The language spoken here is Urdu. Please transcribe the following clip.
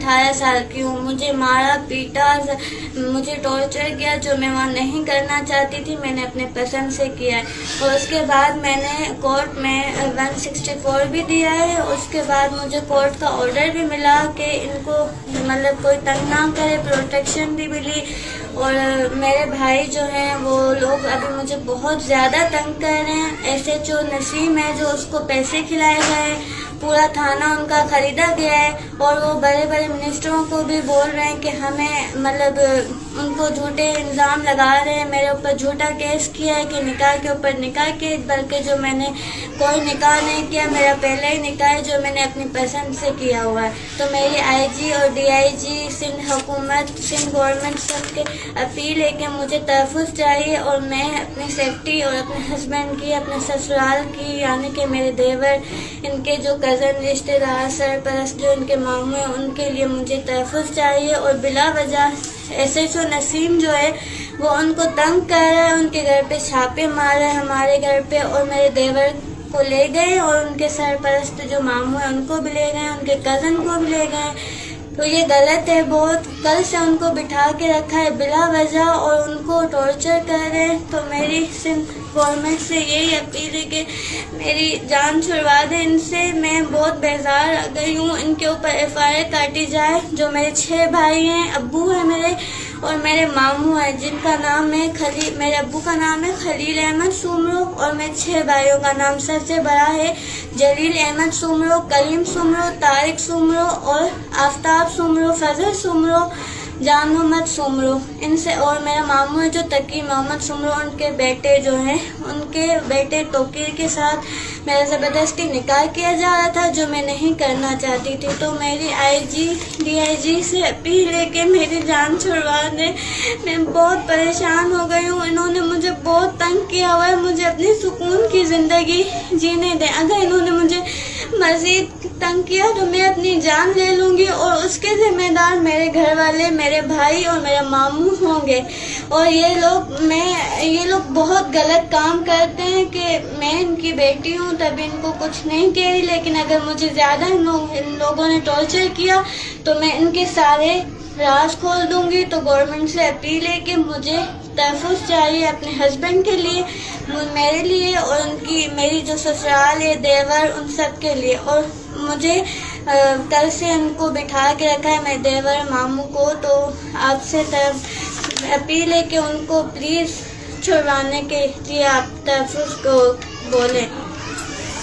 18 سال کی ہوں. مجھے مارا پیٹا, مجھے ٹارچر کیا جو میں وہاں نہیں کرنا چاہتی تھی. میں نے اپنے پسند سے کیا ہے. اور اس کے بعد میں نے کورٹ میں 164 بھی دیا ہے. اس کے بعد مجھے کورٹ کا آرڈر بھی ملا کہ ان کو مطلب کوئی تنگ نہ کرے, پروٹیکشن بھی ملی. اور میرے بھائی جو ہیں وہ لوگ ابھی مجھے بہت زیادہ تنگ کر رہے ہیں. SHO نسیم ہے جو اس کو پیسے کھلائے گئے, پورا تھانہ ان کا خریدا گیا ہے. اور وہ بڑے بڑے منسٹروں کو بھی بول رہے ہیں کہ ہمیں مطلب ان کو جھوٹے الزام لگا رہے ہیں. میرے اوپر جھوٹا کیس کیا ہے کہ نکاح کے اوپر نکاح کے, بلکہ جو میں نے کوئی نکاح نہیں کیا, میرا پہلا ہی نکاح ہے جو میں نے اپنی پسند سے کیا ہوا ہے. تو میری IG اور DIG سندھ حکومت, سندھ گورنمنٹ سب کے اپیل ہے کہ مجھے تحفظ چاہیے. اور میں اپنی سیفٹی اور اپنے ہسبینڈ کی, اپنے سسرال کی, یعنی کہ میرے دیور, ان کے جو کزن رشتے دار, سرپرست جو ان کے ماموں ہیں, ان کے لیے مجھے تحفظ چاہیے. اور بلا وجہ SHO نسیم جو ہے وہ ان کو تنگ کر رہا ہے, ان کے گھر پہ چھاپے مار رہا ہے, ہمارے گھر پہ. اور میرے دیور کو لے گئے اور ان کے سرپرست جو ماموں ہیں ان کو بھی لے گئے, ان کے کزن کو بھی لے گئے. تو یہ غلط ہے بہت. کل سے ان کو بٹھا کے رکھا ہے بلا وجہ اور ان کو ٹارچر کر رہے ہیں. تو میری سندھ گورنمنٹ سے یہی اپیل ہے کہ میری جان چھڑوا دیں ان سے. میں بہت بیزار آ گئی ہوں. ان کے اوپر FIR کاٹی جائے. جو میرے 6 بھائی ہیں, ابو ہیں میرے اور میرے ماموں ہیں جن کا نام ہے میرے ابو کا نام ہے خلیل احمد سومرو, اور میرے 6 بھائیوں کا نام سب سے بڑا ہے جلیل احمد سومرو, کریم سومرو, طارق سومرو اور آفتاب سومرو, فضل سومرو, جان محمد سومرو. ان سے اور میرا ماموں ہے جو تقی محمد سومرو, ان کے بیٹے جو ہیں, ان کے بیٹے توقیر کے ساتھ میرا زبردستی نکاح کیا جا رہا تھا جو میں نہیں کرنا چاہتی تھی. تو میری IG DIG سے اپیل ہے کہ میری جان چھڑوا دیں. میں بہت پریشان ہو گئی ہوں. انہوں نے مجھے بہت تنگ کیا ہوا ہے. مجھے اپنی سکون کی زندگی جینے دیں. اگر انہوں نے مجھے مزید تنگ کیا تو میں اپنی جان لے لوں گی, اور اس کے ذمہ دار میرے گھر والے, میرے بھائی اور میرا ماموں ہوں گے. اور یہ لوگ بہت غلط کام کرتے ہیں کہ میں ان کی بیٹی ہوں تبھی ان کو کچھ نہیں کہہ رہی, لیکن اگر مجھے زیادہ ان لوگوں نے ٹارچر کیا تو میں ان کے سارے راز کھول دوں گی. تو گورنمنٹ سے اپیل ہے کہ مجھے تحفظ چاہیے اپنے ہسبینڈ کے لیے, میرے لیے, اور میری جو سسرال ہے, دیور, ان سب کے لیے. اور مجھے کل سے ان کو بٹھا کے رکھا ہے, میرے دیور ماموں کو. تو آپ سے اپیل ہے کہ ان کو پلیز چھڑوانے کے لیے آپ تحفظ کو بولیں.